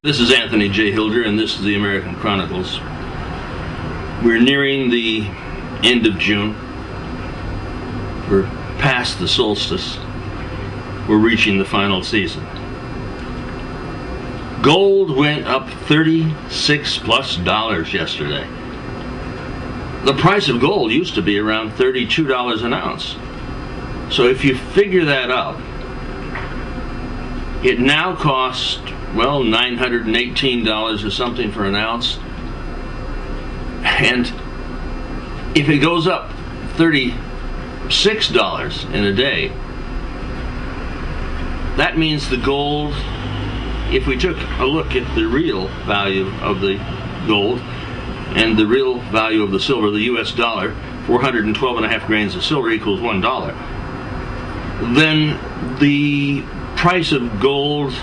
This is Anthony J. Hilder, and this is the American Chronicles. We're nearing the end of June. We're past the solstice. We're reaching the final season. Gold went up $36+ yesterday. The price of gold used to be around $32 an ounce. So if you figure that up, it now costs, well, $918 or something for an ounce. And if it goes up $36 in a day, that means the gold, if we took a look at the real value of the gold and the real value of the silver, the US dollar, 412.5 grains of silver equals $1, then the price of gold,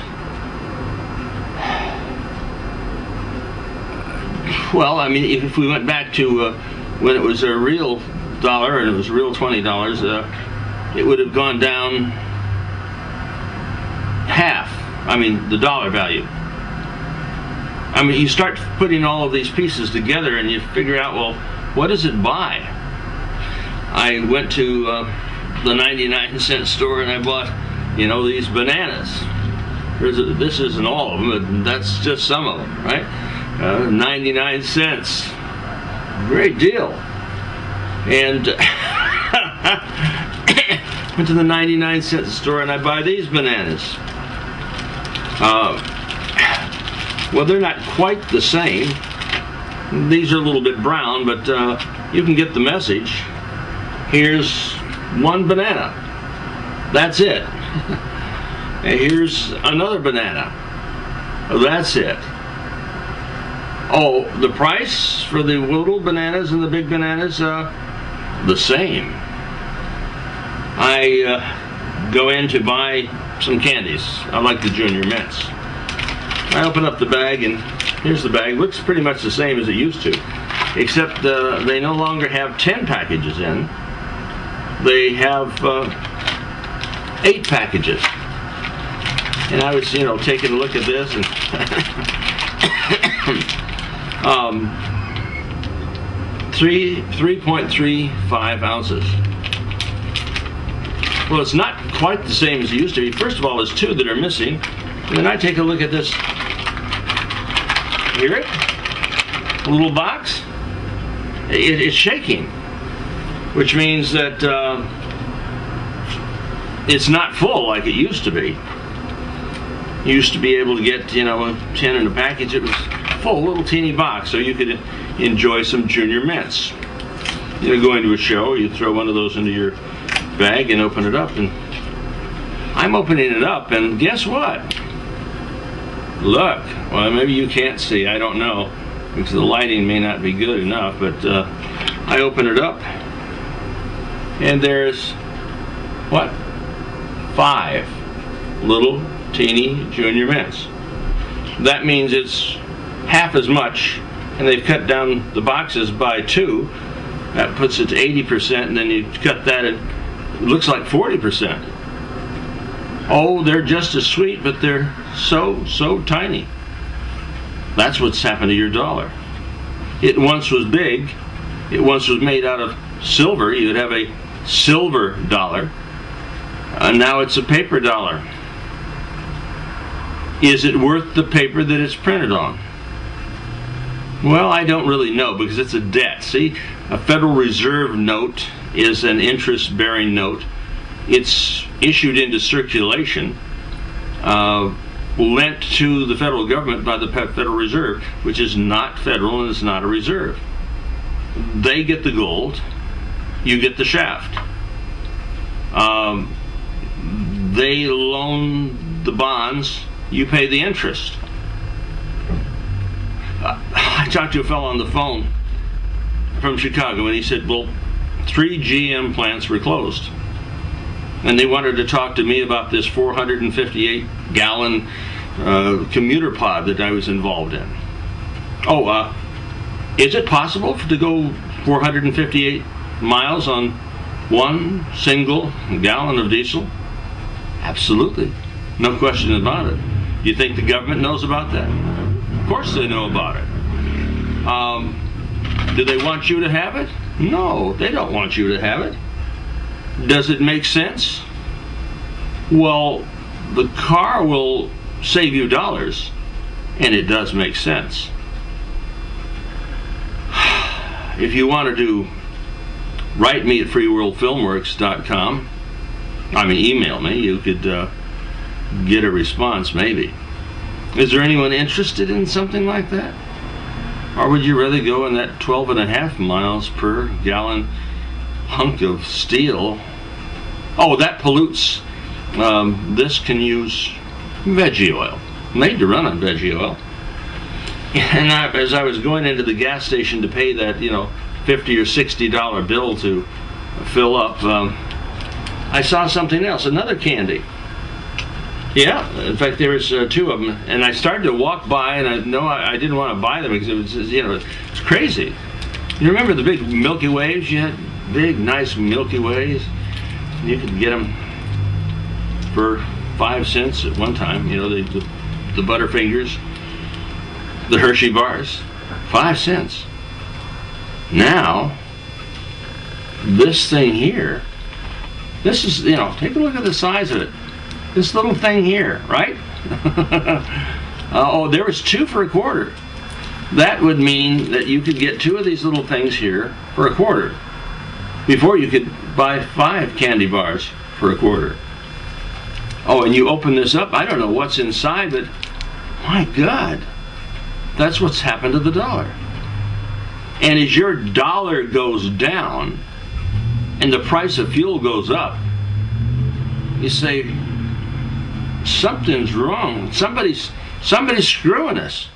well, I mean, if we went back to when it was a real dollar and it was real $20, it would have gone down half. I mean, the dollar value. I mean, you start putting all of these pieces together and you figure out, well, what does it buy? I went to the 99-cent store and I bought, you know, these bananas. This isn't all of them, but that's just some of them, right? 99 cents. Great deal. And went to the 99-cent store and I buy these bananas. Well, they're not quite the same. These are a little bit brown, but you can get the message. Here's one banana. That's it. And here's another banana. That's it. Oh, the price for the little bananas and the big bananas, the same. I go in to buy some candies. I like the Junior Mints. I open up the bag and here's the bag. Looks pretty much the same as it used to, except they no longer have 10 packages in. They have 8 packages. And I was, you know, taking a look at this and 3.35 ounces. Well, it's not quite the same as it used to be. First of all, there's 2 that are missing. And then I take a look at this. Hear it? A little box. It's shaking, which means that it's not full like it used to be. You used to be able to get, you know, 10 in a package. It was full, little teeny box, so you could enjoy some Junior Mints. You know, going to a show, you throw one of those into your bag and open it up, and I'm opening it up, and guess what? Look, well, maybe you can't see, I don't know, because the lighting may not be good enough, but I open it up, and there's, what? 5 little teeny Junior Mints. That means it's half as much, and they've cut down the boxes by 2. That puts it to 80%, and then you cut that, and it looks like 40%. Oh, they're just as sweet, but they're so tiny. That's what's happened to your dollar. It once was big. It once was made out of silver. You'd have a silver dollar. Now it's a paper dollar. Is it worth the paper that it's printed on? Well, I don't really know, because it's a debt. See, a Federal Reserve note is an interest-bearing note. It's issued into circulation, lent to the federal government by the Federal Reserve, which is not federal and is not a reserve. They get the gold, you get the shaft. They loan the bonds, you pay the interest. I talked to a fellow on the phone from Chicago, and he said, well, 3 GM plants were closed. And they wanted to talk to me about this 458-gallon commuter pod that I was involved in. Oh, is it possible to go 458 miles on 1 single gallon of diesel? Absolutely. No question about it. You think the government knows about that? Of course they know about it. Do they want you to have it? No, they don't want you to have it. Does it make sense? Well, the car will save you dollars, and it does make sense. If you want to write me at freeworldfilmworks.com, email me, you could get a response maybe. Is there anyone interested in something like that? Or would you rather go in that 12.5 miles per gallon hunk of steel? Oh, that pollutes. This can use veggie oil, made to run on veggie oil. And as I was going into the gas station to pay that, $50 or $60 bill to fill up, I saw something else, another candy. Yeah, in fact, there was two of them, and I started to walk by, and I didn't want to buy them because it was, it's crazy. You remember the big Milky Ways? You had big, nice Milky Ways. You could get them for 5 cents at one time. The Butterfingers, the Hershey bars, 5 cents. Now, this thing here, this is, take a look at the size of it. This little thing here, right? Oh, there was 2 for $0.25. That would mean that you could get 2 of these little things here for $0.25. Before you could buy 5 candy bars for $0.25. Oh, and you open this up, I don't know what's inside, but my God, that's what's happened to the dollar. And as your dollar goes down and the price of fuel goes up, you say, something's wrong. Somebody's screwing us.